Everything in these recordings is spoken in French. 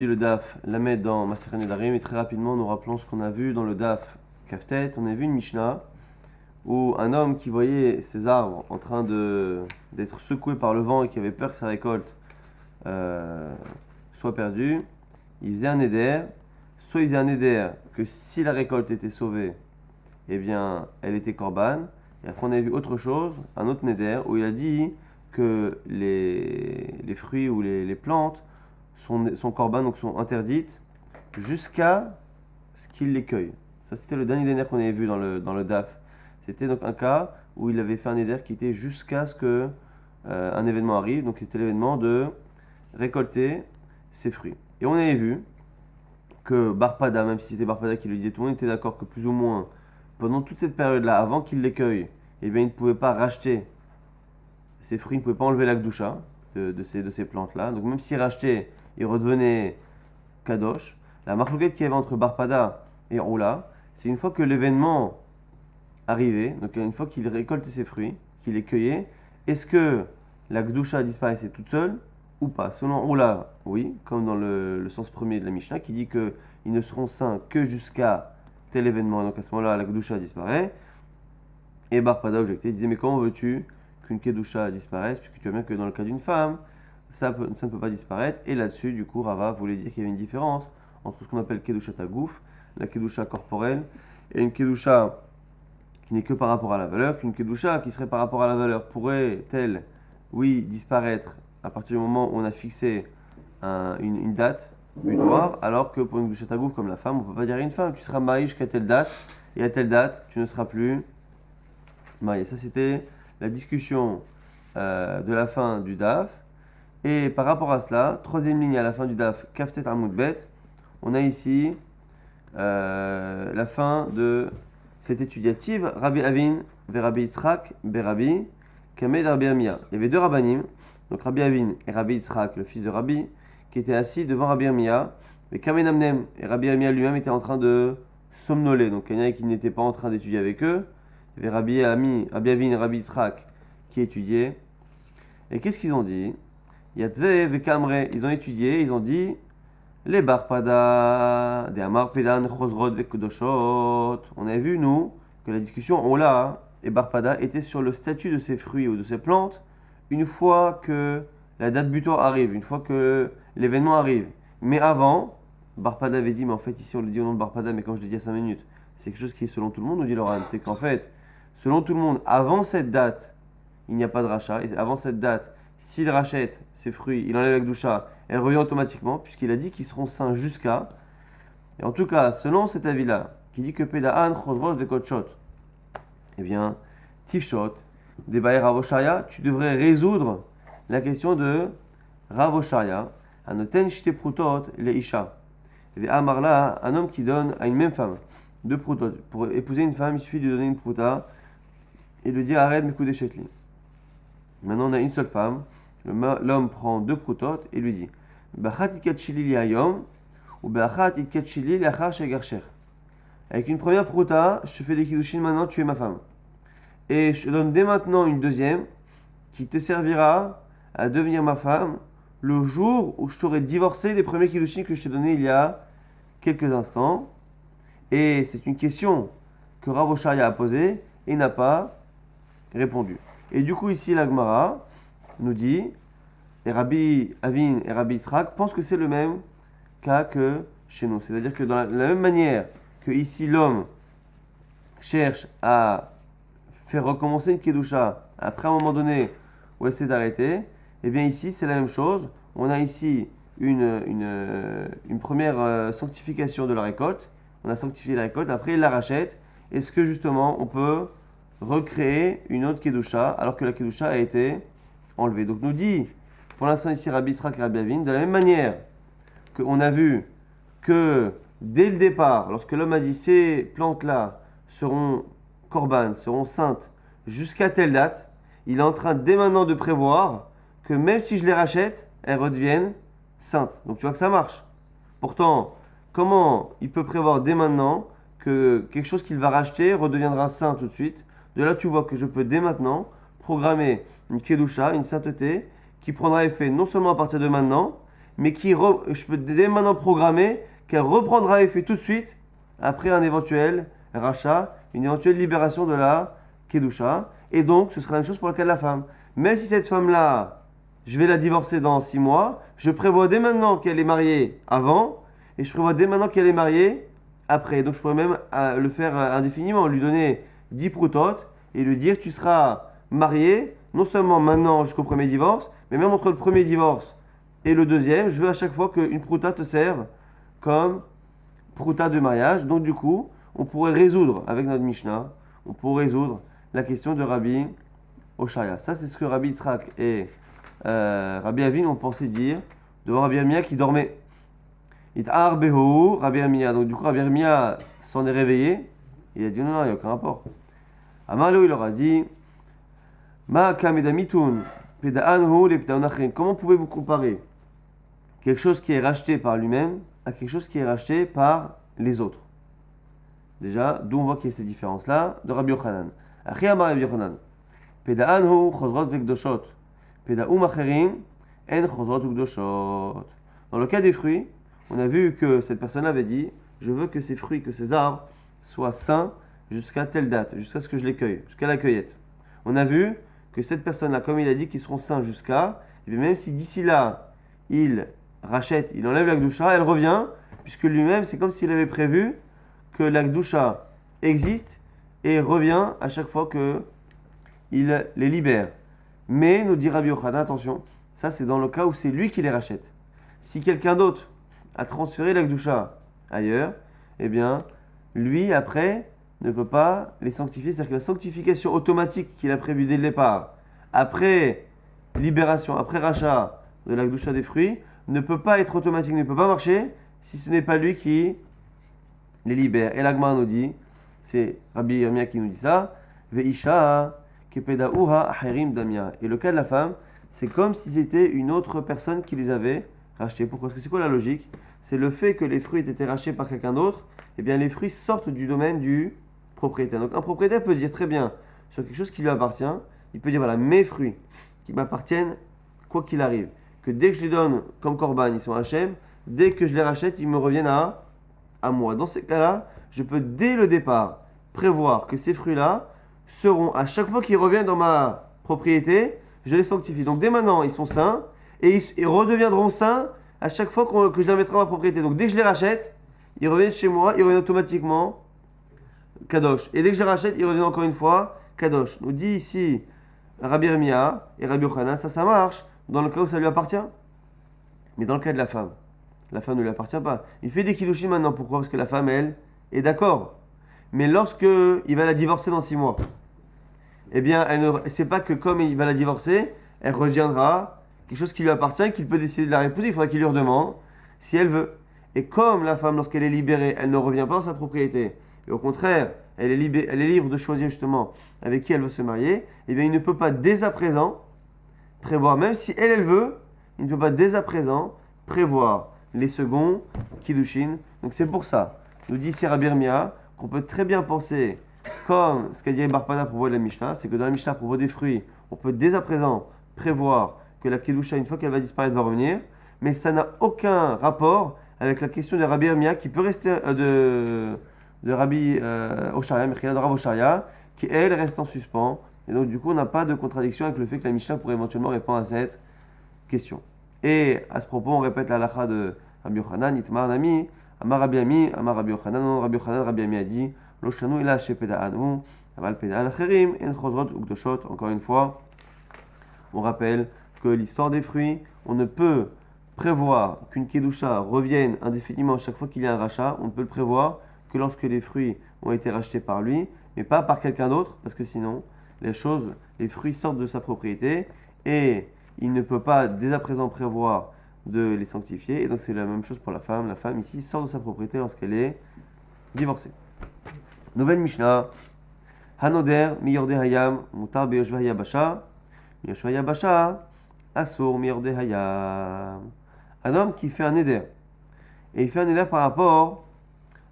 Le DAF, la mettre dans Masechet Nedarim, et très rapidement nous rappelons ce qu'on a vu dans le DAF Kaftet. On a vu une Mishnah où un homme qui voyait ses arbres en train d'être secoués par le vent et qui avait peur que sa récolte soit perdue, il faisait un éder. Soit il faisait un éder que si la récolte était sauvée, eh bien elle était korban. Et après on a vu autre chose, un autre néder, où il a dit que les fruits ou les plantes sont korban, donc sont interdites, jusqu'à ce qu'il les cueille. Ça, c'était le dernier néder qu'on avait vu dans le DAF. C'était donc un cas où il avait fait un néder qui était jusqu'à ce que un événement arrive. Donc, c'était l'événement de récolter ses fruits. Et on avait vu que Barpada, même si c'était Barpada qui le disait, tout le monde était d'accord que plus ou moins, pendant toute cette période-là, avant qu'il les cueille, eh bien, il ne pouvait pas racheter ses fruits, il ne pouvait pas enlever la gdoucha de ces plantes-là. Donc, même s'il rachetait, il redevenait kadosh. La marloquette qu'il y avait entre Barpada et Roula, c'est une fois que l'événement arrivait, donc une fois qu'il récoltait ses fruits, qu'il les cueillait, est-ce que la gdoucha disparaissait toute seule ou pas? Selon Roula, oui, comme dans le sens premier de la Mishnah, qui dit qu'ils ne seront saints que jusqu'à tel événement, donc à ce moment-là, la gdoucha disparaît. Et Barpada objectait, il disait, mais comment veux-tu qu'une kedusha disparaisse, puisque tu vois bien que dans le cas d'une femme, ça ne peut pas disparaître. Et là-dessus, du coup, Rava voulait dire qu'il y avait une différence entre ce qu'on appelle kedusha tagouf, la kedusha corporelle, et une kedusha qui n'est que par rapport à la valeur, qu'une kedusha qui serait par rapport à la valeur pourrait-elle, oui, disparaître à partir du moment où on a fixé une date butoir, alors que pour une kedusha tagouf comme la femme, on ne peut pas dire à une femme, tu seras marié jusqu'à telle date, et à telle date, tu ne seras plus marié. Ça, c'était la discussion de la fin du DAF. Et par rapport à cela, troisième ligne à la fin du DAF, Kaftet Amoud Bet, on a ici la fin de cette étudiative, Rabbi Avin, Rabbi Yitzhak, Rabbi Kamed Rabbi Amia. Il y avait deux rabbanim, donc Rabbi Avin et Rabbi Yitzhak, le fils de Rabbi, qui étaient assis devant Rabbi Amia, et Kamed Amnem, et Rabbi Amia lui-même était en train de somnoler, donc il y en a qui n'étaient pas en train d'étudier avec eux. Il y avait Rabbi Avin et Rabbi Yitzhak qui étudiaient. Et qu'est-ce qu'ils ont dit? Yatve vekamre, ils ont étudié, ils ont dit les barpada, des amar pelan, chosrod vekodoshot. On a vu, nous, que la discussion Ola et barpada était sur le statut de ces fruits ou de ces plantes une fois que la date butoir arrive, une fois que l'événement arrive. Mais avant, barpada avait dit, mais en fait, ici on le dit au nom de barpada, mais comme je l'ai dit à 5 minutes, c'est quelque chose qui est selon tout le monde, nous dit Laurent, c'est qu'en fait, selon tout le monde, avant cette date, il n'y a pas de rachat, et avant cette date, s'il rachète ses fruits, il enlève la gdoucha, elle revient automatiquement, puisqu'il a dit qu'ils seront saints jusqu'à. Et en tout cas, selon cet avis-là, qui dit que Peda'an, Chosrosh, de Kotchot, eh bien, Tifshot, des Baer Ravoshaya, tu devrais résoudre la question de Ravoshaya, Anoten Shte Prutot, les Isha. Et Amarla, un homme qui donne à une même femme deux prutot. Pour épouser une femme, il suffit de lui donner une pruta et de dire arrête mes coups d'échetli. Maintenant, on a une seule femme. L'homme prend deux prutot et lui dit Bachat ikatchili liayom ou Bachat ikatchili liachar shegarcher. Avec une première pruta, je te fais des kiddushin maintenant, tu es ma femme. Et je te donne dès maintenant une deuxième qui te servira à devenir ma femme le jour où je t'aurai divorcé des premiers kiddushin que je t'ai donnés il y a quelques instants. Et c'est une question que Rav Oshaya a posée et n'a pas répondu. Et du coup, ici, la Gemara nous dit, et Rabbi Avin et Rabbi Yitzhak pensent que c'est le même cas que chez nous. C'est-à-dire que de la même manière que ici, l'homme cherche à faire recommencer une kedusha après un moment donné où essaie d'arrêter, et bien ici, c'est la même chose. On a ici une première sanctification de la récolte. On a sanctifié la récolte, après il la rachète. Est-ce que justement on peut recréer une autre kedusha alors que la kedusha a été enlevée? Donc nous dit pour l'instant ici Rabbi Yitzhak et Rabbi Avin, de la même manière qu'on a vu que dès le départ, lorsque l'homme a dit ces plantes-là seront korban, seront saintes jusqu'à telle date, il est en train dès maintenant de prévoir que même si je les rachète, elles redeviennent saintes. Donc tu vois que ça marche. Pourtant, comment il peut prévoir dès maintenant que quelque chose qu'il va racheter redeviendra saint tout de suite? De là, tu vois que je peux dès maintenant programmer une kedusha, une sainteté, qui prendra effet non seulement à partir de maintenant, mais je peux dès maintenant programmer qu'elle reprendra effet tout de suite après un éventuel rachat, une éventuelle libération de la kedusha. Et donc, ce sera la même chose pour le cas de la femme. Même si cette femme-là, je vais la divorcer dans 6 mois, je prévois dès maintenant qu'elle est mariée avant, et je prévois dès maintenant qu'elle est mariée après. Donc, je pourrais même le faire indéfiniment, lui donner 10 proutotes et lui dire tu seras marié, non seulement maintenant jusqu'au premier divorce, mais même entre le premier divorce et le deuxième, je veux à chaque fois qu'une prouta te serve comme prouta de mariage. Donc du coup, on pourrait résoudre, avec notre Mishnah, on pourrait résoudre la question de Rabbi Oshaya. Ça, c'est ce que Rabbi Yitzhak et Rabbi Avin ont pensé dire devant Rabbi Amia qui dormait. It'ar behu, Rabbi Amia. Donc du coup, Rabbi Amia s'en est réveillé. Il a dit non, il n'y a aucun rapport. Amarlo, il leur a dit Ma kamedamitun, peda'anhu, le peda'onachrim. Comment pouvez-vous comparer quelque chose qui est racheté par lui-même à quelque chose qui est racheté par les autres? Déjà, d'où on voit qu'il y a ces différences-là, de Rabbi Yochanan. Achi amar Rabbi Yochanan. Peda'anhu, chozrot vekdoshot. Peda'um acherim, en chozrot vekdoshot. Dans le cas des fruits, on a vu que cette personne avait dit je veux que ces fruits, que ces arbres soient sains jusqu'à telle date, jusqu'à ce que je les cueille, jusqu'à la cueillette. On a vu que cette personne-là, comme il a dit qu'ils seront sains jusqu'à, et même si d'ici là, il rachète, il enlève la gdoucha, elle revient, puisque lui-même, c'est comme s'il avait prévu que la gdoucha existe et revient à chaque fois qu'il les libère. Mais, nous dit Rabbi Yochanan, attention, ça c'est dans le cas où c'est lui qui les rachète. Si quelqu'un d'autre a transféré la gdoucha ailleurs, eh bien, lui, après, ne peut pas les sanctifier. C'est-à-dire que la sanctification automatique qu'il a prévue dès le départ, après libération, après rachat de la gdoucha des fruits, ne peut pas être automatique, ne peut pas marcher si ce n'est pas lui qui les libère. Et l'Agmara nous dit, c'est Rabbi Yirmiyah qui nous dit ça, Veisha kepedauha acherim damia. Et le cas de la femme, c'est comme si c'était une autre personne qui les avait rachetés. Pourquoi? Parce que c'est quoi la logique? C'est le fait que les fruits aient été rachetés par quelqu'un d'autre, et bien les fruits sortent du domaine du propriétaire. Donc un propriétaire peut dire très bien sur quelque chose qui lui appartient, il peut dire voilà, mes fruits qui m'appartiennent, quoi qu'il arrive, que dès que je les donne comme korban, ils sont Hachem, dès que je les rachète, ils me reviennent à moi. Dans ces cas-là, je peux dès le départ prévoir que ces fruits-là seront, à chaque fois qu'ils reviennent dans ma propriété, je les sanctifie. Donc dès maintenant, ils sont saints et ils redeviendront saints à chaque fois que je les mettrai dans ma propriété. Donc dès que je les rachète, ils reviennent chez moi, ils reviennent automatiquement Kadosh. Et dès que je les rachète, ils reviennent encore une fois Kadosh. Nous dit ici Rabbi Yirmiyah et Rabbi Yochanan, ça marche dans le cas où ça lui appartient. Mais dans le cas de la femme ne lui appartient pas. Il fait des kiddushin maintenant. Pourquoi? Parce que la femme, elle, est d'accord. Mais lorsque il va la divorcer dans 6 mois, eh bien, c'est pas que comme il va la divorcer, elle reviendra quelque chose qui lui appartient, qu'il peut décider de la réépouser. Il faudra qu'il lui redemande si elle veut. Et comme la femme, lorsqu'elle est libérée, elle ne revient pas dans sa propriété, et au contraire, elle est libre de choisir justement avec qui elle veut se marier, eh bien, il ne peut pas dès à présent prévoir, même si elle veut, il ne peut pas dès à présent prévoir les seconds kiddushin. Donc c'est pour ça, nous dit ici Rabbi Yirmiyah, qu'on peut très bien penser, comme ce qu'a dit Bar Pana à propos de la Mishnah, c'est que dans la Mishnah, à propos des fruits, on peut dès à présent prévoir que la kiddusha, une fois qu'elle va disparaître, va revenir, mais ça n'a aucun rapport avec la question de Rabbi Yirmiyah qui peut rester de Rabbi Oshaya, Mechila de Rav Oshaya, qui elle reste en suspens. Et donc du coup, on n'a pas de contradiction avec le fait que la Mishnah pourrait éventuellement répondre à cette question. Et à ce propos, on répète la halakha de Rabbi Yochanan, Itmar Nami, Amar Rabbi Ami, Amar Rabbi Yochanan, non, Rabbi Yochanan, Rabbi Ami a dit, Lo shanu ila she peda'anu, aval peda'an acherim, en chozrot ukdoshot. Encore une fois, on rappelle que l'histoire des fruits, on ne peut prévoir qu'une kedusha revienne indéfiniment chaque fois qu'il y a un rachat. On ne peut le prévoir que lorsque les fruits ont été rachetés par lui, mais pas par quelqu'un d'autre, parce que sinon, les fruits sortent de sa propriété et il ne peut pas dès à présent prévoir de les sanctifier. Et donc c'est la même chose pour la femme. La femme ici sort de sa propriété lorsqu'elle est divorcée. Nouvelle Mishnah. Hanoder miyorde hayam mutar beyoshva yabasha yoshva yabasha asur miyorde hayam. Un homme qui fait un éder. Et il fait un éder par rapport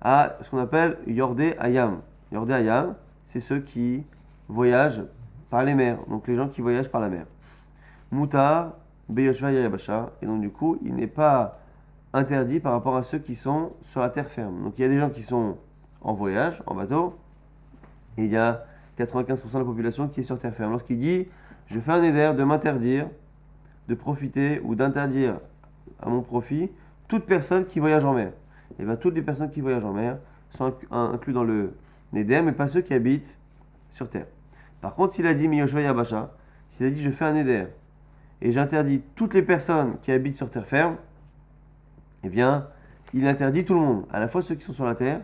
à ce qu'on appelle yorde hayam. Yorde hayam, c'est ceux qui voyagent par les mers. Donc les gens qui voyagent par la mer. Moutar Beyoshva Yabasha. Et donc, du coup, il n'est pas interdit par rapport à ceux qui sont sur la terre ferme. Donc, il y a des gens qui sont en voyage, en bateau, et il y a 95% de la population qui est sur terre ferme. Lorsqu'il dit, je fais un éder de m'interdire de profiter ou d'interdire à mon profit toute personne qui voyage en mer. Et bien, toutes les personnes qui voyagent en mer sont inclus dans le Neder, mais pas ceux qui habitent sur terre. Par contre, s'il a dit Miyoshva Yabasha, s'il a dit je fais un Neder et j'interdis toutes les personnes qui habitent sur terre ferme, eh bien, il interdit tout le monde, à la fois ceux qui sont sur la terre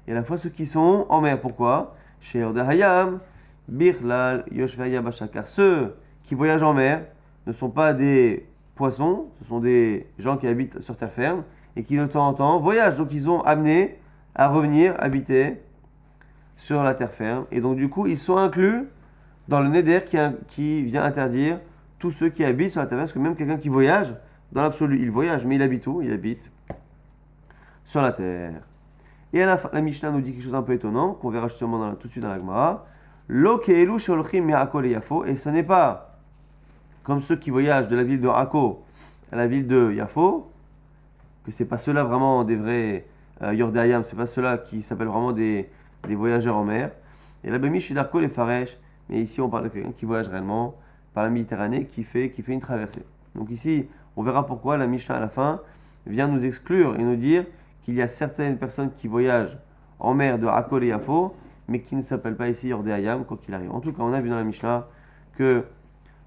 et à la fois ceux qui sont en mer. Pourquoi? Chez Ordahayam, Birlal, Yoshva Yabasha, car ceux qui voyagent en mer ne sont pas des poissons, ce sont des gens qui habitent sur terre ferme et qui de temps en temps voyagent. Donc ils ont amené à revenir habiter sur la terre ferme. Et donc du coup, ils sont inclus dans le Neder qui vient interdire tous ceux qui habitent sur la terre ferme. Parce que même quelqu'un qui voyage, dans l'absolu, il voyage, mais il habite où? Il habite sur la terre. Et à la fin, la Mishnah nous dit quelque chose d'un peu étonnant, qu'on verra justement tout de suite dans la Gemara. Lo keelu sholchim me'ako Yafo. Et ce n'est pas comme ceux qui voyagent de la ville de Akko à la ville de Yafo, que c'est pas ceux-là vraiment des vrais Yordayam, c'est pas ceux-là qui s'appellent vraiment des voyageurs en mer. Et là, chez Darko les Faresh, mais ici on parle de quelqu'un qui voyage réellement par la Méditerranée, qui fait une traversée. Donc ici, on verra pourquoi la Mishnah à la fin vient nous exclure et nous dire qu'il y a certaines personnes qui voyagent en mer de Akko et Yafo, mais qui ne s'appellent pas ici Yordayam, quoi qu'il arrive. En tout cas, on a vu dans la Mishnah que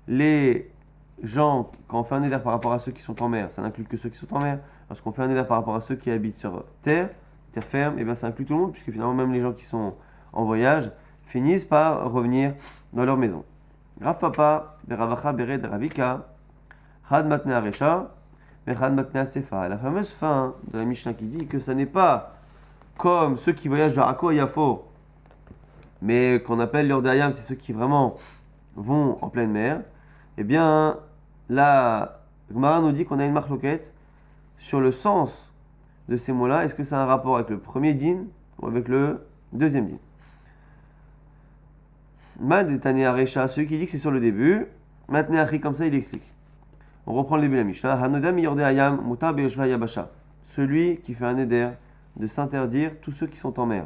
les gens, quand on fait un éder par rapport à ceux qui sont en mer, ça n'inclut que ceux qui sont en mer. Lorsqu'on fait un éder par rapport à ceux qui habitent sur terre ferme, et bien ça inclut tout le monde, puisque finalement même les gens qui sont en voyage finissent par revenir dans leur maison. Rav Papa, Beravacha, Bered, Ravika, Had Matnea Recha, Had Matnea Sefa. La fameuse fin de la Mishnah qui dit que ça n'est pas comme ceux qui voyagent vers Akko et Yafo, mais qu'on appelle l'Yordayam, c'est ceux qui vraiment vont en pleine mer. Eh bien, la Gemara nous dit qu'on a une marloquette sur le sens de ces mots-là. Est-ce que ça a un rapport avec le premier din ou avec le deuxième din? Mad et Tane Arecha, celui qui dit que c'est sur le début. Maintenant, Achri, comme ça, il explique. On reprend le début de la Mishnah. Hanodam yorde ayam mutar beyoshva yabasha. Celui qui fait un éder de s'interdire tous ceux qui sont en mer.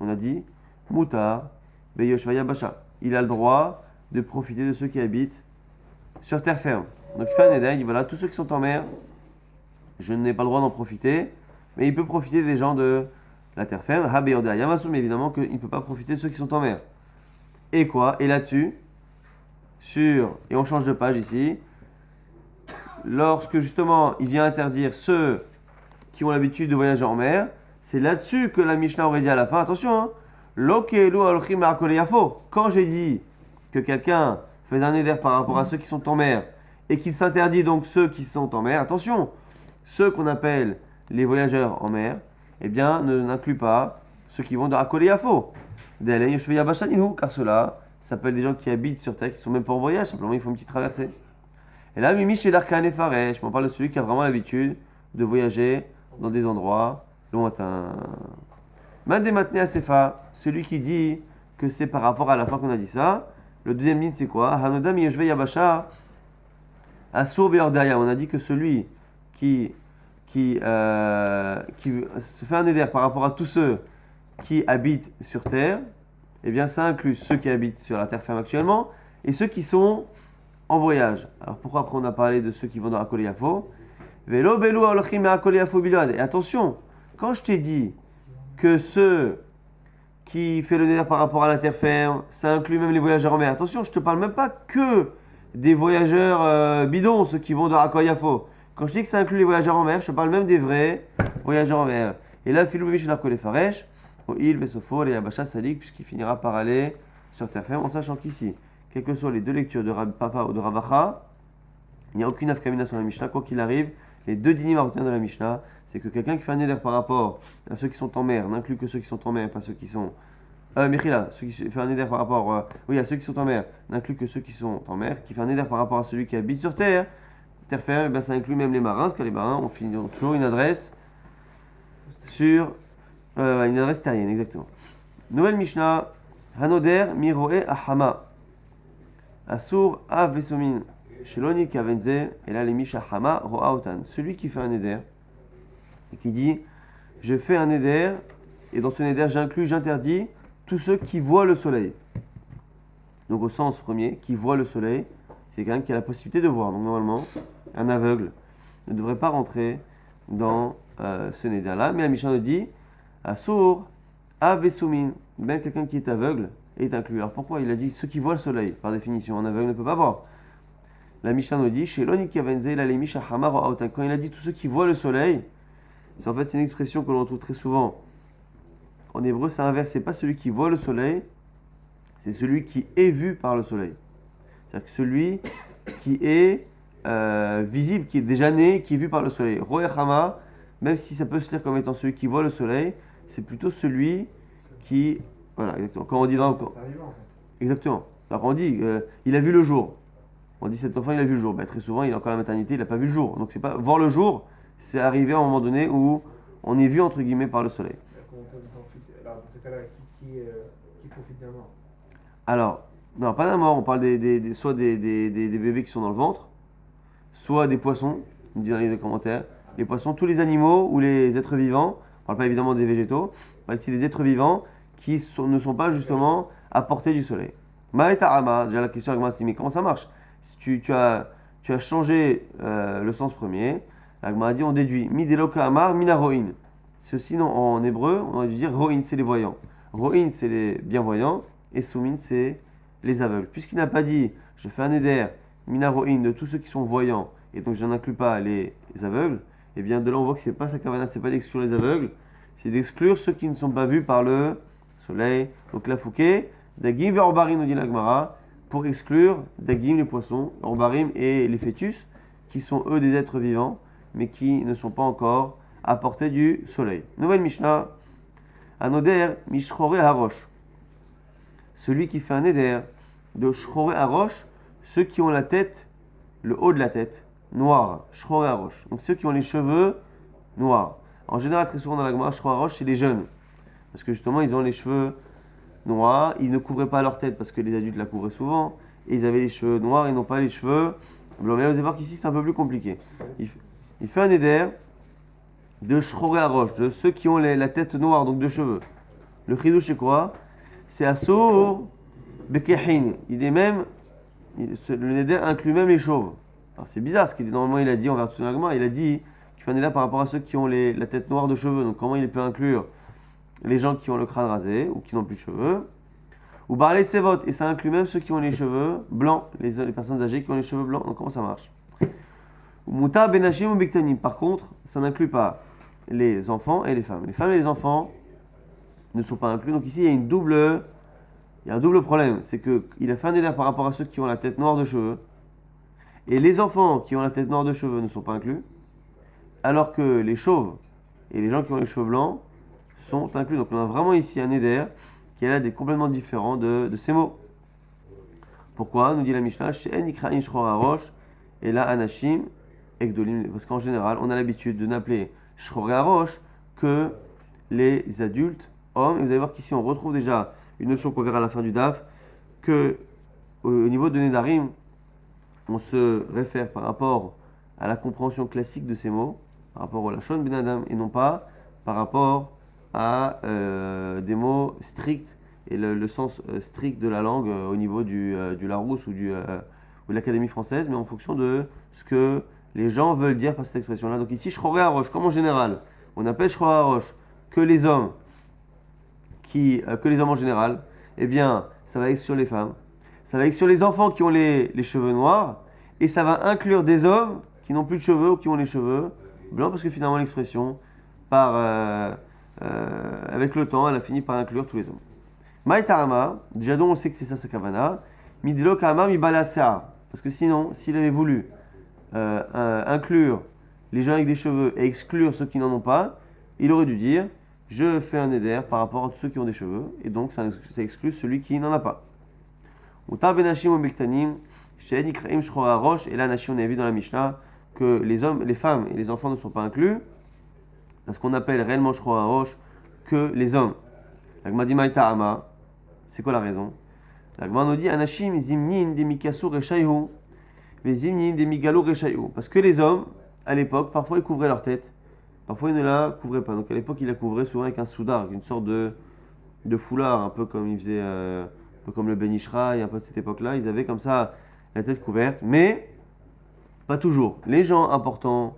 On a dit mutar beyoshva yabasha. Il a le droit de profiter de ceux qui habitent sur terre ferme. Donc il fait un éder, il dit voilà, tous ceux qui sont en mer, je n'ai pas le droit d'en profiter, mais il peut profiter des gens de la terre ferme. Ha beyorde ayam, mais évidemment qu'il ne peut pas profiter de ceux qui sont en mer. Et quoi? Et là-dessus, et on change de page ici, lorsque justement il vient interdire ceux qui ont l'habitude de voyager en mer, c'est là-dessus que la Mishnah aurait dit à la fin, attention, hein, quand j'ai dit que quelqu'un fait un éder par rapport à ceux qui sont en mer, et qu'il s'interdit donc ceux qui sont en mer, attention, ceux qu'on appelle les voyageurs en mer, eh bien, ne n'inclut pas ceux qui vont de Akko et Yafo. Car ceux-là s'appellent des gens qui habitent sur terre, qui ne sont même pas en voyage, simplement ils font une petite traversée. Et là, Mimi chez Darkan et Faresh, je m'en parle de celui qui a vraiment l'habitude de voyager dans des endroits lointains. Mandé Matnea Sefa, celui qui dit que c'est par rapport à la fois qu'on a dit ça. Le deuxième ligne, c'est quoi? Hanodam Yeshve Yabasha Asur Beordaya. On a dit que celui qui se fait un éder par rapport à tous ceux qui habitent sur terre, eh bien ça inclut ceux qui habitent sur la terre ferme actuellement et ceux qui sont en voyage. Alors pourquoi après on a parlé de ceux qui vont dans Akko et Yafo? Velo belu olchim Akko et Yafo bilad. Et attention, quand je t'ai dit que ceux qui font le néder par rapport à la terre ferme, ça inclut même les voyageurs en mer. Attention, je te parle même pas que des voyageurs bidons, ceux qui vont dans Akko et Yafo. Quand je dis que ça inclut les voyageurs en mer, je te parle même des vrais voyageurs en mer. Et là, Filou Bibi chez Darko les Faresh, au Il, Vesofo, les Yabasha Salik, puisqu'il finira par aller sur terre ferme, en sachant qu'ici, quelles que soient les deux lectures de Rabbi Papa ou de Ravacha, il n'y a aucune afkamina sur la Mishnah. Quoi qu'il arrive, les deux dinim à retenir de la Mishnah, c'est que quelqu'un qui fait un éder par rapport à ceux qui sont en mer, n'inclut que ceux qui sont en mer, pas ceux qui sont. Michila, ceux qui fait un éder par rapport à ceux qui sont en mer, n'inclut que ceux qui sont en mer, qui fait un éder par rapport à celui qui habite sur terre ferme, ben ça inclut même les marins, parce que les marins ont toujours une adresse sur une adresse terrienne, exactement. Nouvelle Mishnah, Hanoder Miroe Ahama. Asur Av Besomin. Sheloni Kavenze, et là les Misha Hama Roaotan. Celui qui fait un éder et qui dit je fais un éder, et dans ce éder j'interdis tous ceux qui voient le soleil. Donc au sens premier, qui voit le soleil, c'est quelqu'un qui a la possibilité de voir. Donc normalement, un aveugle ne devrait pas rentrer dans ce néder-là. Mais la Mishnah nous dit, Assour, Avesoumin, même quelqu'un qui est aveugle est inclus. Alors pourquoi il a dit ceux qui voient le soleil? Par définition, un aveugle ne peut pas voir. La Mishnah nous dit, chez Loni Kavenze, la Misha Hamar Aotan. Quand il a dit tous ceux qui voient le soleil, c'est une expression que l'on retrouve très souvent. En hébreu, c'est inverse, c'est pas celui qui voit le soleil, c'est celui qui est vu par le soleil. C'est-à-dire que celui qui est visible, qui est déjà né, qui est vu par le soleil. Roechama, même si ça peut se lire comme étant celui qui voit le soleil, c'est plutôt celui qui... Voilà, exactement. Quand on dit... C'est arrivant, en fait. Exactement. Alors on dit, il a vu le jour. On dit cet enfant, il a vu le jour. Ben, très souvent, il est encore à la maternité, il n'a pas vu le jour. Donc c'est pas voir le jour, c'est arriver à un moment donné où on est vu, entre guillemets, par le soleil. Alors, dans ce cas-là, qui profite d'un mort? Alors, non, pas d'un mort, on parle soit des bébés qui sont dans le ventre, soit des poissons, on dit dans les commentaires, les poissons, tous les animaux ou les êtres vivants, on parle pas évidemment des végétaux, on parle ici des êtres vivants qui ne sont pas justement à portée du soleil. Ma'etarama, déjà la question avec moi, c'est mais comment ça marche? Si tu as changé le sens premier, l'Agma a dit on déduit, mideloka amar minaroin. Ceci en hébreu, on a dû dire roin, c'est les voyants. Roin, c'est les bienvoyants. Et Soumin, c'est les aveugles. Puisqu'il n'a pas dit, je fais un éder, minaroin, de tous ceux qui sont voyants, et donc je n'inclus pas les aveugles, et bien de là on voit que c'est pas sa kavana, c'est pas d'exclure les aveugles, c'est d'exclure ceux qui ne sont pas vus par le soleil. Donc la fouquet, dagim ve orbarim, nous dit la Gemara, pour exclure dagim, les poissons, orbarim et les fœtus, qui sont eux des êtres vivants, mais qui ne sont pas encore à portée du soleil. Nouvelle Mishnah, Anoder, Mishchore Harosh. Celui qui fait un éder de Shchore Harosh, ceux qui ont la tête, le haut de la tête, noir, Shchore Harosh. Donc ceux qui ont les cheveux noirs. En général, très souvent dans la Gemara, Shchore Harosh, c'est les jeunes. Parce que justement, ils ont les cheveux noirs, ils ne couvraient pas leur tête parce que les adultes la couvraient souvent, et ils avaient les cheveux noirs, ils n'ont pas les cheveux blancs. Mais là, vous allez voir qu'ici, c'est un peu plus compliqué. Il fait un éder de Shchore Harosh, de ceux qui ont la tête noire, donc de cheveux. Le chidouche, c'est quoi? C'est Assour Bekehin. Il est même, le Neder inclut même les chauves. Alors c'est bizarre, parce qu'il normalement il a dit en vertu de l'agma, il a dit qu'il fait un Neder par rapport à ceux qui ont la tête noire de cheveux. Donc comment il peut inclure les gens qui ont le crâne rasé ou qui n'ont plus de cheveux? Ou Barley Sevot, et ça inclut même ceux qui ont les cheveux blancs, les personnes âgées qui ont les cheveux blancs. Donc comment ça marche? Mouta Benachim ou Bektanim. Par contre, ça n'inclut pas les enfants et les femmes. Les femmes et les enfants ne sont pas inclus. Donc ici, il y a un double problème. C'est qu'il a fait un éder par rapport à ceux qui ont la tête noire de cheveux. Et les enfants qui ont la tête noire de cheveux ne sont pas inclus. Alors que les chauves et les gens qui ont les cheveux blancs sont inclus. Donc on a vraiment ici un éder qui a des complètement différents de ces mots. Pourquoi? Nous dit la Mishnah, She'en ikra'in shchor harosh, et là anashim ekdolim. Parce qu'en général, on a l'habitude de n'appeler shchor harosh que les adultes hommes. Et vous allez voir qu'ici on retrouve déjà une notion qu'on verra à la fin du DAF, que au niveau de Nedarim, on se réfère par rapport à la compréhension classique de ces mots, par rapport au Lachon Ben Adam, et non pas par rapport à des mots stricts et le sens strict de la langue au niveau du Larousse ou de l'Académie française, mais en fonction de ce que les gens veulent dire par cette expression-là. Donc ici, Shchoré Harosh, comme en général, on appelle Shchoré Harosh que les hommes en général, eh bien, ça va exclure les femmes, ça va exclure les enfants qui ont les cheveux noirs, et ça va inclure des hommes qui n'ont plus de cheveux ou qui ont les cheveux blancs, parce que finalement l'expression, avec le temps, elle a fini par inclure tous les hommes. Maïtarama, déjà donc on sait que c'est ça sa kavana, midelo kama mi balasea, parce que sinon, s'il avait voulu inclure les gens avec des cheveux et exclure ceux qui n'en ont pas, il aurait dû dire je fais un éder par rapport à tous ceux qui ont des cheveux, et donc ça exclut celui qui n'en a pas. Utar benashim ou bektanim, she'en ikra'im shchor harosh, et là, Nashim, on a vu dans la Mishnah que les hommes, les femmes et les enfants ne sont pas inclus, parce qu'on appelle réellement shchor harosh que les hommes. L'agma dit maïta ama, c'est quoi la raison? L'agma nous dit anashim zimnin demikasur et shayhu, Les hymnes des migalo rechayo. Parce que les hommes, à l'époque, parfois ils couvraient leur tête, parfois ils ne la couvraient pas. Donc à l'époque, ils la couvraient souvent avec un soudar, avec une sorte de foulard, un peu comme ils faisaient, un peu comme le Ben Ishra, et un peu de cette époque-là. Ils avaient comme ça la tête couverte, mais pas toujours. Les gens importants,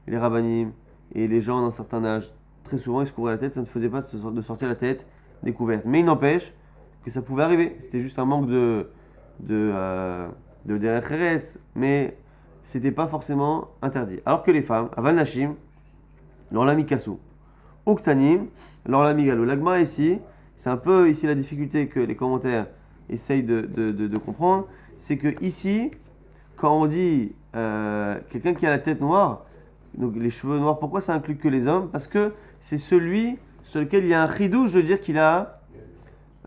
les rabbanim et les gens d'un certain âge, très souvent ils se couvraient la tête, ça ne faisait pas de sortir la tête découverte. Mais il n'empêche que ça pouvait arriver. C'était juste un manque de derech eretz, mais c'était pas forcément interdit. Alors que les femmes, aval nashim, l'orlami kassou, uktanim, l'orlami galo. L'agma ici, c'est un peu ici la difficulté que les commentaires essayent de comprendre, c'est que ici, quand on dit quelqu'un qui a la tête noire, donc les cheveux noirs, pourquoi ça inclut que les hommes? Parce que c'est celui sur lequel il y a un chidouche de dire qu'il a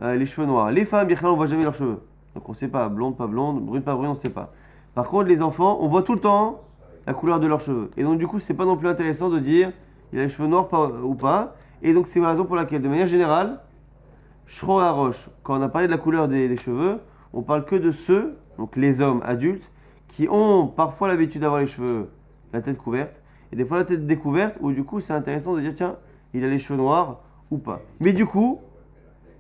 les cheveux noirs. Les femmes, on ne voit jamais leurs cheveux. Donc on ne sait pas, blonde, pas blonde, brune, pas brune, on ne sait pas. Par contre, les enfants, on voit tout le temps la couleur de leurs cheveux. Et donc du coup, c'est pas non plus intéressant de dire il a les cheveux noirs ou pas. Et donc c'est la raison pour laquelle, de manière générale, Shro Harosh, quand on a parlé de la couleur des cheveux, on parle que de ceux, donc les hommes adultes, qui ont parfois l'habitude d'avoir les cheveux, la tête couverte, et des fois la tête découverte, où du coup c'est intéressant de dire tiens, il a les cheveux noirs ou pas. Mais du coup,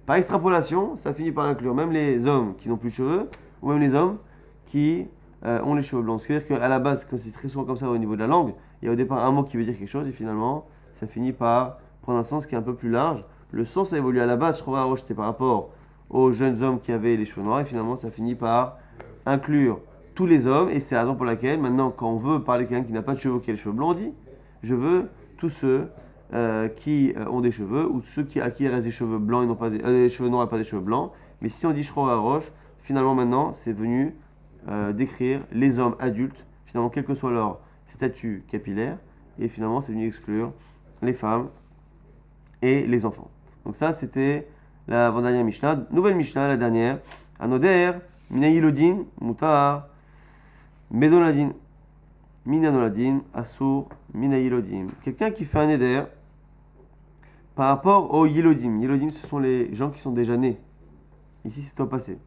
par extrapolation, ça finit par inclure même les hommes qui n'ont plus de cheveux, ou même les hommes qui ont les cheveux blancs. C'est-à-dire qu'à la base, quand c'est très souvent comme ça au niveau de la langue, il y a au départ un mot qui veut dire quelque chose, et finalement, ça finit par prendre un sens qui est un peu plus large. Le sens a évolué à la base, je crois, c'était par rapport aux jeunes hommes qui avaient les cheveux noirs, et finalement, ça finit par inclure tous les hommes, et c'est la raison pour laquelle, maintenant, quand on veut parler de quelqu'un qui n'a pas de cheveux, qui a les cheveux blancs, on dit je veux tous ceux qui ont des cheveux, ou ceux à qui il reste des cheveux blancs et non pas des cheveux noirs et pas des cheveux blancs. Mais si on dit Shro Harosh, finalement maintenant c'est venu décrire les hommes adultes, finalement quel que soit leur statut capillaire, et finalement c'est venu exclure les femmes et les enfants. Donc ça c'était la avant-dernière Mishnah. Nouvelle Mishnah, la dernière. Anoder, Minayilodin, Mutar, Medoladin. Minanoladin, Asur, Minayilodim. Quelqu'un qui fait un éder par rapport aux Yilodim. Yilodim, ce sont les gens qui sont déjà nés. Ici, c'est au passé.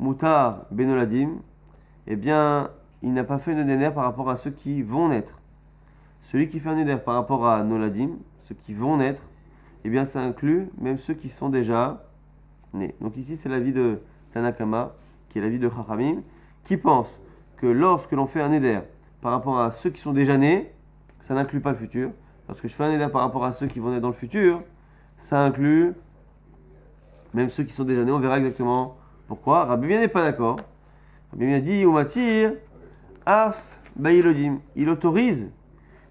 Moutar, Benoladim, eh bien, il n'a pas fait un éder par rapport à ceux qui vont naître. Celui qui fait un éder par rapport à Noladim, ceux qui vont naître, eh bien, ça inclut même ceux qui sont déjà nés. Donc ici, c'est l'avis de Tanakama, qui est l'avis de Chachamim, qui pense que lorsque l'on fait un éder par rapport à ceux qui sont déjà nés, ça n'inclut pas le futur. Lorsque je fais un éder par rapport à ceux qui vont naître dans le futur, ça inclut même ceux qui sont déjà nés. On verra exactement pourquoi. Rabbi Meir n'est pas d'accord. Rabbi Meir dit Umatir, Af, Bayilodim. Il autorise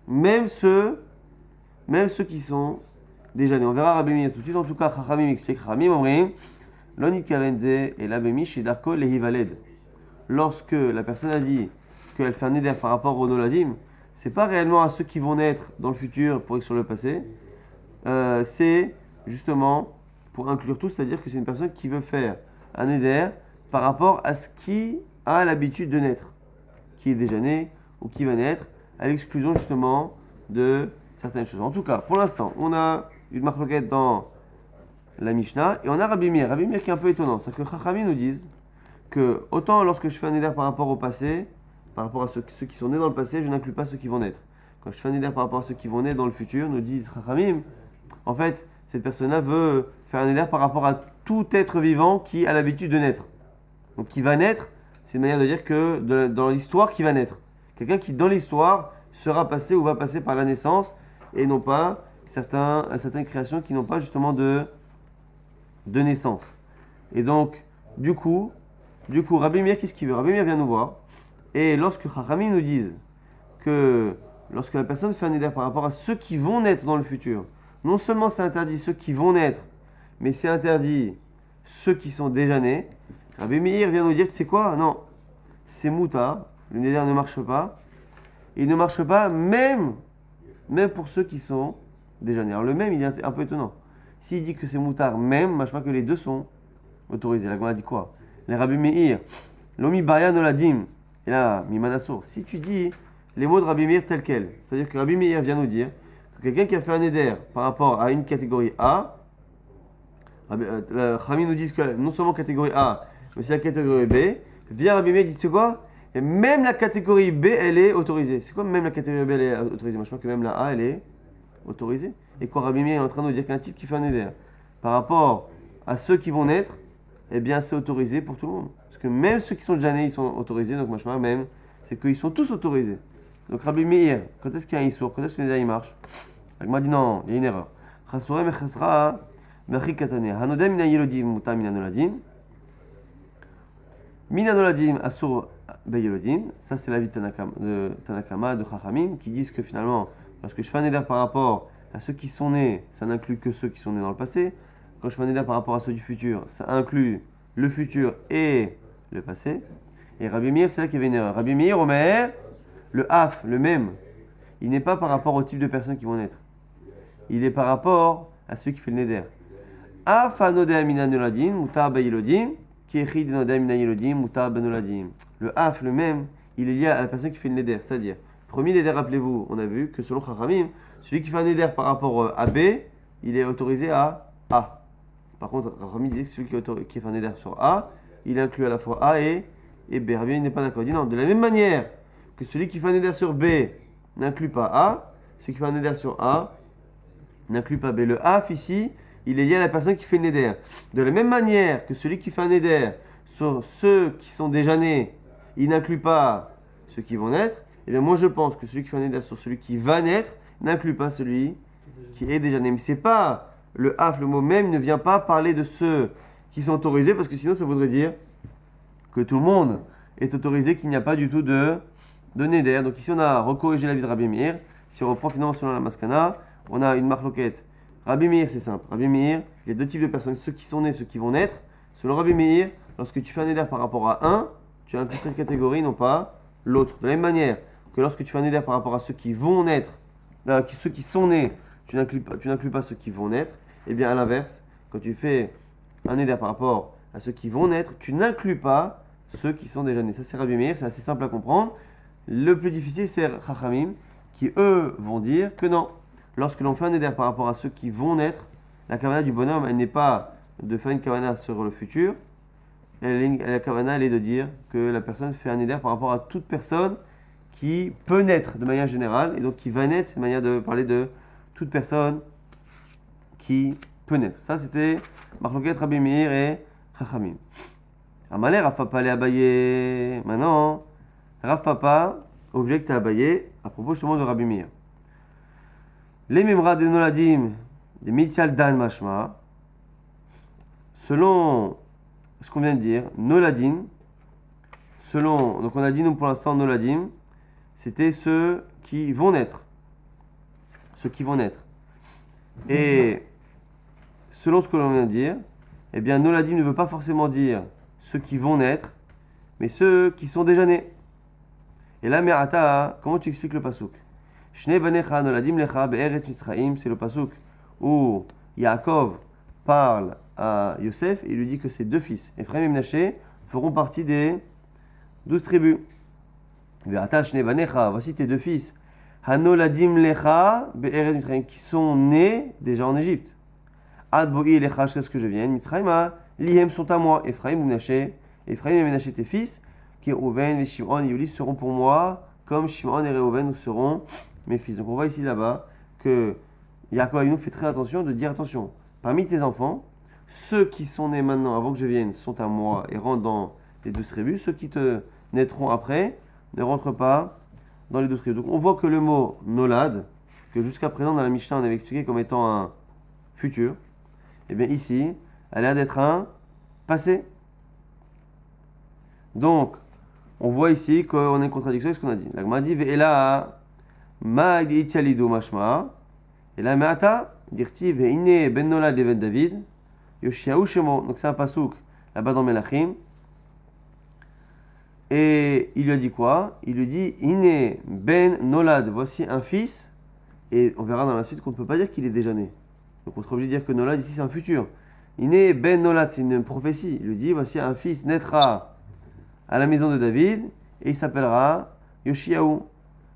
même ceux qui sont déjà nés. On verra Rabbi Meir tout de suite. En tout cas, Chachamim explique Chachamim, Omrim, Loni Kavenze et l'Abemi Shidarko Lehivaled. Lorsque la personne a dit qu'elle fait un éder par rapport au Noladim, c'est pas réellement à ceux qui vont naître dans le futur pour X sur le passé, c'est justement pour inclure tout, c'est-à-dire que c'est une personne qui veut faire un éder par rapport à ce qui a l'habitude de naître, qui est déjà né ou qui va naître, à l'exclusion justement de certaines choses. En tout cas, pour l'instant, on a une marloquette dans la Mishnah et on a Rabbi Meir qui est un peu étonnant. C'est que Chachamim nous disent que autant lorsque je fais un éder par rapport au passé, par rapport à ceux qui sont nés dans le passé, je n'inclus pas ceux qui vont naître. Quand je fais un éder par rapport à ceux qui vont naître dans le futur, nous disent Chachamim, en fait, cette personne-là veut faire un éder par rapport à tout être vivant qui a l'habitude de naître. Donc qui va naître, c'est une manière de dire que dans l'histoire qui va naître. Quelqu'un qui, dans l'histoire, sera passé ou va passer par la naissance, et non pas certaines créations qui n'ont pas justement de naissance. Et donc, du coup, Rabbi Meir, qu'est-ce qu'il veut? Rabbi Meir vient nous voir. Et lorsque Chachamim nous disent que lorsque la personne fait un éder par rapport à ceux qui vont naître dans le futur, non seulement c'est interdit ceux qui vont naître, mais c'est interdit ceux qui sont déjà nés, Rabbi Meir vient nous dire, tu sais quoi? Non, c'est mouta, le néder ne marche pas. Il ne marche pas même pour ceux qui sont déjà nés. Alors le même, il est un peu étonnant. S'il dit que c'est moutard même, marche pas que les deux sont autorisés. La Gemara dit quoi? Les Rabbi Meir, l'omi baria noladim. Et là, Mimanasour, si tu dis les mots de Rabbi Meir tels quels, c'est-à-dire que Rabbi Meir vient nous dire que quelqu'un qui a fait un éder par rapport à une catégorie A, Chachamim nous disent que non seulement catégorie A, mais aussi la catégorie B, vient Rabbi Meir dit, tu sais quoi? Et même la catégorie B, elle est autorisée. C'est quoi même la catégorie B, elle est autorisée? Moi, je pense que même la A, elle est autorisée. Et quoi, Rabbi Meir est en train de nous dire qu'un type qui fait un éder, par rapport à ceux qui vont naître, eh bien, c'est autorisé pour tout le monde. Parce que même ceux qui sont déjà nés, ils sont autorisés. Donc, moi, je pense même, c'est qu'ils sont tous autorisés. Donc, Rabbi Meir, quand est-ce qu'il y a un issour? Quand est-ce que l'éder, il marche? Il m'a dit non, il y a une erreur. Chassorem et chasra, mechi katane. Hanodem mina yelodim, muta mina noladim. Mina noladim, asur beyelodim. Ça, c'est l'avis de Tanakama, de Chachamim, qui disent que finalement, lorsque je fais un éder par rapport à ceux qui sont nés, ça n'inclut que ceux qui sont nés dans le passé. Quand je fais un éder par rapport à ceux du futur, ça inclut le futur et le passé. Et Rabbi Meir, c'est là qu'il y avait une erreur. Rabbi Meir, Omer, le haf, le même, il n'est pas par rapport au type de personnes qui vont naître. Il est par rapport à celui qui fait le neder. Af anodeh mina noladim, mutar beyelodim, ki echid anodeh mina yelodim, mutar benoladim. Le af, le même, il est lié à la personne qui fait le neder. C'est-à-dire, premier neder, rappelez-vous, on a vu que selon Chachamim, celui qui fait un neder par rapport à B, il est autorisé à A. Par contre, Chachamim dit que celui qui fait un neder sur A, il inclut à la fois A et B. Rabbi n'est pas d'accord. Il dit non, de la même manière que celui qui fait un neder sur B n'inclut pas A, celui qui fait un neder sur A n'inclut pas B. Le af ici, il est lié à la personne qui fait le neder. De la même manière que celui qui fait un neder sur ceux qui sont déjà nés, il n'inclut pas ceux qui vont naître, et bien moi je pense que celui qui fait un neder sur celui qui va naître n'inclut pas celui qui est déjà né. Mais c'est pas le af, le mot même ne vient pas parler de ceux qui sont autorisés, parce que sinon ça voudrait dire que tout le monde est autorisé, qu'il n'y a pas du tout de neder. Donc ici on a recorrigé l'avis de Rabbi Meir. Si on reprend finalement selon la Maskana, on a une marloquette. Rabbi Meir, c'est simple. Rabbi Meir, il y a deux types de personnes, ceux qui sont nés, ceux qui vont naître. Selon Rabbi Meir, lorsque tu fais un éder par rapport à un, tu inclus cette catégorie, non pas l'autre. De la même manière que lorsque tu fais un éder par rapport à ceux qui vont naître, ceux qui sont nés, tu n'inclus pas ceux qui vont naître. Et bien à l'inverse, quand tu fais un éder par rapport à ceux qui vont naître, tu n'inclus pas ceux qui sont déjà nés. Ça c'est Rabbi Meir, c'est assez simple à comprendre. Le plus difficile, c'est Chachamim, qui eux vont dire que non. Lorsque l'on fait un éder par rapport à ceux qui vont naître, la kavana du bonhomme, elle n'est pas de faire une kavana sur le futur. La kavana, elle est de dire que la personne fait un éder par rapport à toute personne qui peut naître de manière générale. Et donc qui va naître, c'est une manière de parler de toute personne qui peut naître. Ça, c'était Marloquet, Rabbi Meir et Chachamim. Amalé, Rav Papa, les Abaye. Maintenant, Rav Papa objecte à Abaye à propos justement de Rabbi Meir. Les Memra de Noladim, des Mithial Dan Mashma, selon ce qu'on vient de dire, Noladim, donc on a dit nous pour l'instant Noladim, c'était ceux qui vont naître. Ceux qui vont naître. Et selon ce que l'on vient de dire, eh bien Noladim ne veut pas forcément dire ceux qui vont naître, mais ceux qui sont déjà nés. Et là, Merata, comment tu expliques le pasouk? Shnei banecha noladim lecha be'eretz Misraim, c'est le pasouk où Yaakov parle à Yosef et il lui dit que ses deux fils, Ephraim et Menaché, feront partie des 12 tribus. Ve'ata shnei banecha, voici tes deux fils, hanoladim lecha be'eretz Misraim, qui sont nés déjà en Égypte. Ad bo'i lecha, jusqu'à ce que je vienne, Misraïma, lihem sont à moi, Ephraim et Menaché, tes fils, qui Reuven et Shimon et Yuli seront pour moi comme Shimon et Reuven seront mes fils. Donc on voit ici là-bas que Yaakov Avinu fait très attention de dire attention, parmi tes enfants, ceux qui sont nés maintenant avant que je vienne sont à moi et rentrent dans les 12 tribus, ceux qui te naîtront après ne rentrent pas dans les 12 tribus. Donc on voit que le mot nolad, que jusqu'à présent dans la Mishnah on avait expliqué comme étant un futur, et bien ici, elle a l'air d'être un passé. Donc, on voit ici qu'on a une contradiction avec ce qu'on a dit. La Gemara dit Ve'ela ma italido mashma. Et là, Me'ata dirti Ve'ine ben nolad ben David Yoshiaou shemo. Donc c'est un pasouk là-bas dans Melachim. Et il lui a dit quoi? Il lui dit Ine ben nolad, voici un fils. Et on verra dans la suite qu'on ne peut pas dire qu'il est déjà né. Donc on sera obligé de dire que nolad ici c'est un futur. Ine ben nolad, c'est une prophétie. Il lui dit voici un fils naîtra à la maison de David, et il s'appellera Yoshiaou.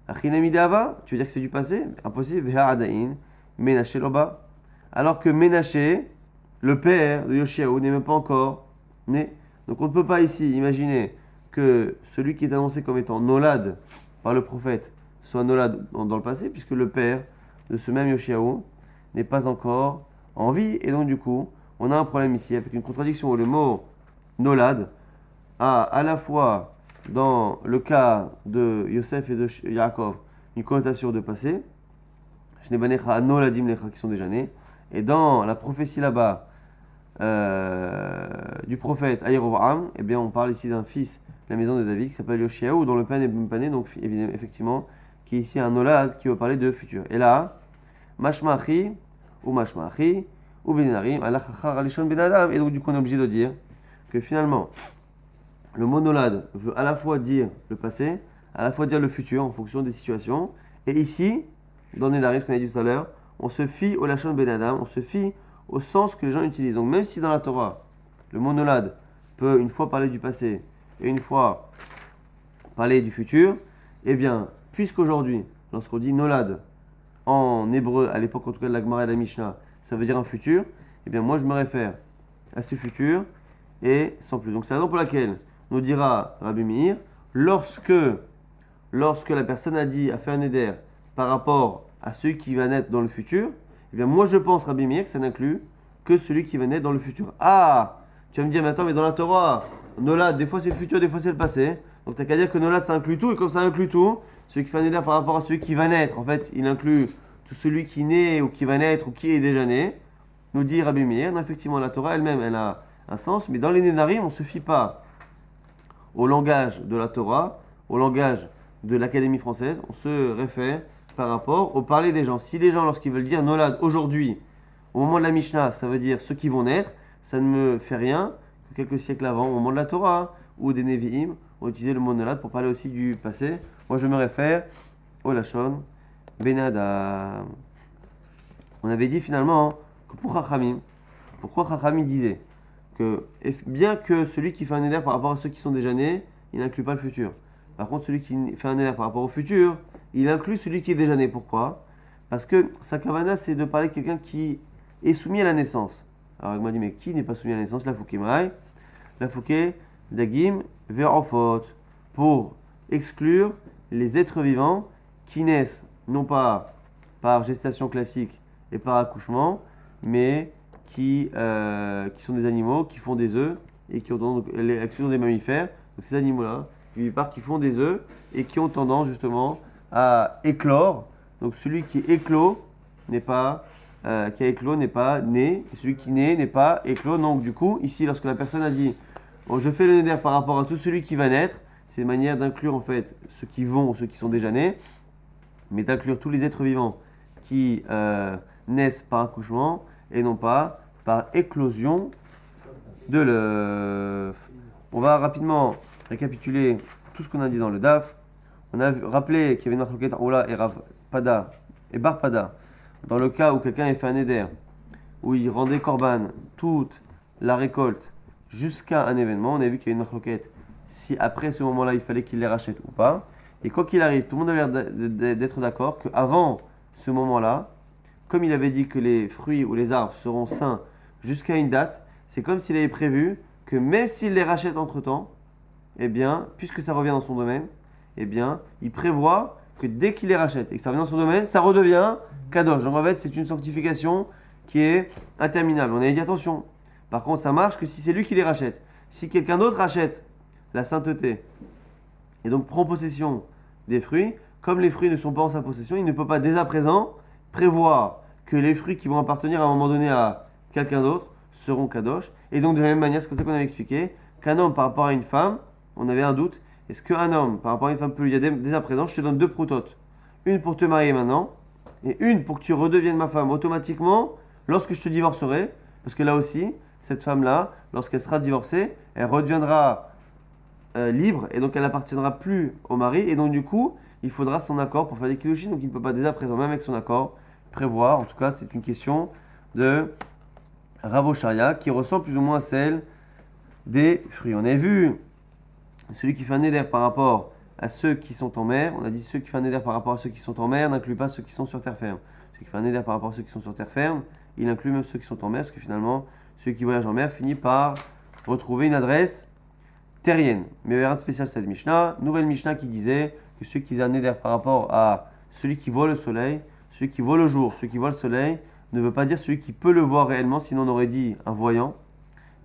Achinamidava, tu veux dire que c'est du passé? Impossible. Ve'adain, Menaché Loba. Alors que Menaché, le père de Yoshiaou, n'est même pas encore né. Donc on ne peut pas ici imaginer que celui qui est annoncé comme étant Nolad par le prophète soit Nolad dans le passé, puisque le père de ce même Yoshiaou n'est pas encore en vie. Et donc, du coup, on a un problème ici avec une contradiction où le mot Nolad a à la fois, dans le cas de Yosef et de Yaakov, une connotation de passé, Shnebanecha Noladim Lecha, qui sont déjà nés, et dans la prophétie là-bas du prophète Ayerovam, eh bien, on parle ici d'un fils de la maison de David qui s'appelle Yoshiaou, dont le père n'est même pas né, donc évidemment, effectivement, qui est ici un Nolad qui veut parler de futur. Et là, Mashmachi ou Mashmachi ou Benarim, Alachachar Alishon Benadam, et donc du coup on est obligé de dire que finalement, le mot Nolad veut à la fois dire le passé, à la fois dire le futur en fonction des situations, et ici, dans Nedarim, ce qu'on a dit tout à l'heure, on se fie au Lachon Benadam, on se fie au sens que les gens utilisent. Donc même si dans la Torah, le mot Nolad peut une fois parler du passé et une fois parler du futur, eh bien, puisqu'aujourd'hui, lorsqu'on dit Nolad en hébreu, à l'époque en tout cas de la Gemara et de la Mishnah, ça veut dire un futur, eh bien moi je me réfère à ce futur et sans plus. Donc c'est la raison pour laquelle nous dira Rabbi Meir, lorsque la personne a fait un éder par rapport à celui qui va naître dans le futur, eh bien moi je pense, Rabbi Meir, que ça n'inclut que celui qui va naître dans le futur. Ah, tu vas me dire, mais attends, mais dans la Torah, Nolad, des fois c'est le futur, des fois c'est le passé. Donc t'as qu'à dire que Nolad ça inclut tout, et comme ça inclut tout, celui qui fait un éder par rapport à celui qui va naître, en fait, il inclut tout celui qui naît ou qui va naître ou qui est déjà né. Nous dit Rabbi Meir, non, effectivement la Torah elle-même, elle a un sens, mais dans les Nedarim, on ne se fie pas au langage de la Torah, au langage de l'Académie française, on se réfère par rapport au parler des gens. Si les gens, lorsqu'ils veulent dire Nolad aujourd'hui, au moment de la Mishnah, ça veut dire ceux qui vont naître, ça ne me fait rien que quelques siècles avant, au moment de la Torah, ou des Nevi'im, ont utilisé le mot Nolad pour parler aussi du passé. Moi, je me réfère au Lachon Benadam. On avait dit finalement que pour Chachamim, pourquoi Chachamim disait que bien que celui qui fait un éder par rapport à ceux qui sont déjà nés, il n'inclut pas le futur. Par contre, celui qui fait un éder par rapport au futur, il inclut celui qui est déjà né. Pourquoi ? Parce que sa kavana, c'est de parler de quelqu'un qui est soumis à la naissance. Alors, il m'a dit, mais qui n'est pas soumis à la naissance ? La Fouké Maï, la Fouké Dagim Verofot, pour exclure les êtres vivants qui naissent non pas par gestation classique et par accouchement, mais qui sont des animaux qui font des œufs et qui ont tendance, qui sont des mammifères. Donc ces animaux-là, qui font des œufs et qui ont tendance justement à éclore. Donc celui qui éclot n'est pas, qui a éclos n'est pas né, et celui qui naît n'est pas éclos. Donc du coup, ici, lorsque la personne a dit bon, je fais le néder par rapport à tout celui qui va naître, c'est une manière d'inclure en fait ceux qui vont ou ceux qui sont déjà nés, mais d'inclure tous les êtres vivants qui naissent par accouchement et non pas par éclosion de l'œuf. On va rapidement récapituler tout ce qu'on a dit dans le DAF. On a rappelé qu'il y avait une machloket Ola et Rav Pada et Bar Pada dans le cas où quelqu'un a fait un éder, où il rendait korban toute la récolte jusqu'à un événement. On a vu qu'il y avait une machloket si après ce moment-là il fallait qu'il les rachète ou pas. Et quoi qu'il arrive, tout le monde a l'air d'être d'accord qu'avant ce moment-là, comme il avait dit que les fruits ou les arbres seront sains jusqu'à une date, c'est comme s'il avait prévu que même s'il les rachète entre-temps, eh bien, puisque ça revient dans son domaine, eh bien, il prévoit que dès qu'il les rachète et que ça revient dans son domaine, ça redevient kadosh. Donc en fait, c'est une sanctification qui est interminable. On a dit attention. Par contre, ça marche que si c'est lui qui les rachète. Si quelqu'un d'autre rachète la sainteté et donc prend possession des fruits, comme les fruits ne sont pas en sa possession, il ne peut pas dès à présent prévoir que les fruits qui vont appartenir à un moment donné à quelqu'un d'autre seront kadosh. Et donc de la même manière, c'est comme ça qu'on avait expliqué, qu'un homme par rapport à une femme, on avait un doute, est-ce qu'un homme par rapport à une femme peut lui dire dès à présent, je te donne 2 prototes, une pour te marier maintenant, et une pour que tu redeviennes ma femme automatiquement lorsque je te divorcerai, parce que là aussi, cette femme-là, lorsqu'elle sera divorcée, elle redeviendra libre, et donc elle n'appartiendra plus au mari, et donc du coup, il faudra son accord pour faire des kiddushin, donc il ne peut pas dès à présent, même avec son accord, prévoir. En tout cas, c'est une question de Rav Osharia qui ressemble plus ou moins à celle des fruits. On a vu celui qui fait un éder par rapport à ceux qui sont en mer. On a dit ceux qui font un éder par rapport à ceux qui sont en mer n'inclut pas ceux qui sont sur terre ferme. Celui qui fait un éder par rapport à ceux qui sont sur terre ferme, il inclut même ceux qui sont en mer, parce que finalement, celui qui voyage en mer finit par retrouver une adresse terrienne. Mais il y a rien de spécial cette Mishnah. Nouvelle Mishnah qui disait que celui qui faisait un neder par rapport à celui qui voit le soleil, celui qui voit le jour, celui qui voit le soleil, ne veut pas dire celui qui peut le voir réellement, sinon on aurait dit un voyant.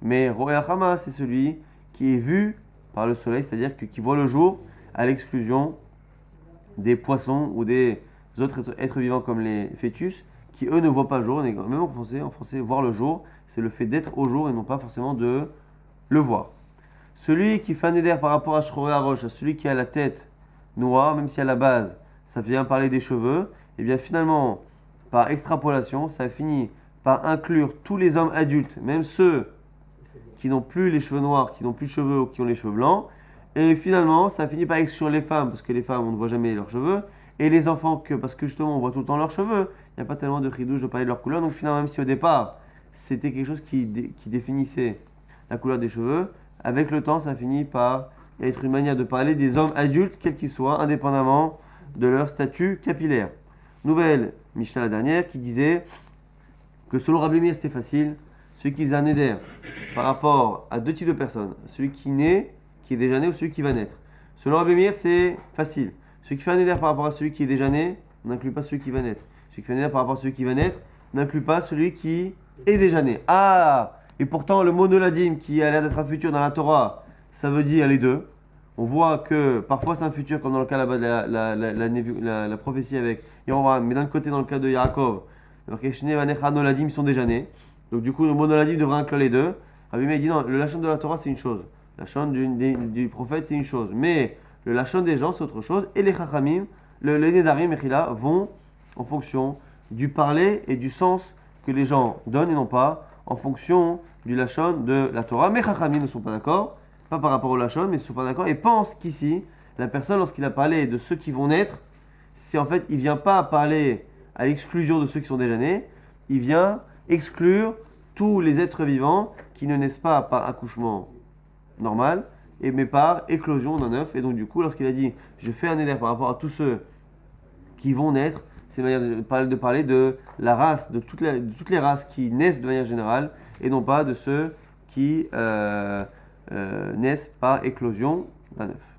Mais Roé Achama, c'est celui qui est vu par le soleil, c'est-à-dire qui voit le jour à l'exclusion des poissons ou des autres êtres vivants comme les fœtus, qui eux ne voient pas le jour. Même en français, voir le jour, c'est le fait d'être au jour et non pas forcément de le voir. Celui qui fait un éder par rapport à Shchoré Arosh, à celui qui a la tête noire, même si à la base ça vient parler des cheveux, et bien finalement, par extrapolation, ça finit par inclure tous les hommes adultes, même ceux qui n'ont plus les cheveux noirs, qui n'ont plus de cheveux ou qui ont les cheveux blancs. Et finalement, ça finit par exclure les femmes, parce que les femmes, on ne voit jamais leurs cheveux, et les enfants, parce que justement, on voit tout le temps leurs cheveux. Il n'y a pas tellement de chidouche de parler de leur couleur. Donc finalement, même si au départ, c'était quelque chose qui définissait la couleur des cheveux, avec le temps, ça finit par être une manière de parler des hommes adultes, quels qu'ils soient, indépendamment de leur statut capillaire. Nouvelle Mishnah, la dernière, qui disait que selon Rabbi Meir, c'était facile. Celui qui faisait un éder par rapport à deux types de personnes, celui qui naît, qui est déjà né, ou celui qui va naître. Selon Rabbi Meir, c'est facile. Celui qui fait un éder par rapport à celui qui est déjà né n'inclut pas celui qui va naître. Celui qui fait un éder par rapport à celui qui va naître n'inclut pas celui qui est déjà né. Ah! Et pourtant, le mot noladim, qui a l'air d'être un futur dans la Torah, ça veut dire les deux. On voit que parfois c'est un futur, comme dans le cas là-bas de la prophétie avec Yerovam, mais d'un côté, dans le cas de Yaakov, alors que Shne Vanecha Noladim, ils sont déjà nés. Donc du coup, le mot noladim devrait inclure les deux. Rabbi Meir dit non, le lachon de la Torah, c'est une chose. Le lachon du prophète, c'est une chose. Mais le lachon des gens, c'est autre chose. Et les chachamim, les nedarim, Mechila, vont en fonction du parler et du sens que les gens donnent et non pas en fonction du lachon de la Torah. Mais chachamim ne sont pas d'accord, pas par rapport au lachon, mais ils ne sont pas d'accord et pensent qu'ici, la personne, lorsqu'il a parlé de ceux qui vont naître, c'est en fait, il ne vient pas parler à l'exclusion de ceux qui sont déjà nés, il vient exclure tous les êtres vivants qui ne naissent pas par accouchement normal, mais par éclosion d'un œuf. Et donc du coup, lorsqu'il a dit « je fais un éder par rapport à tous ceux qui vont naître », c'est une manière de parler de la race, de toutes les races qui naissent de manière générale, et non pas de ceux qui naissent par éclosion d'un œuf.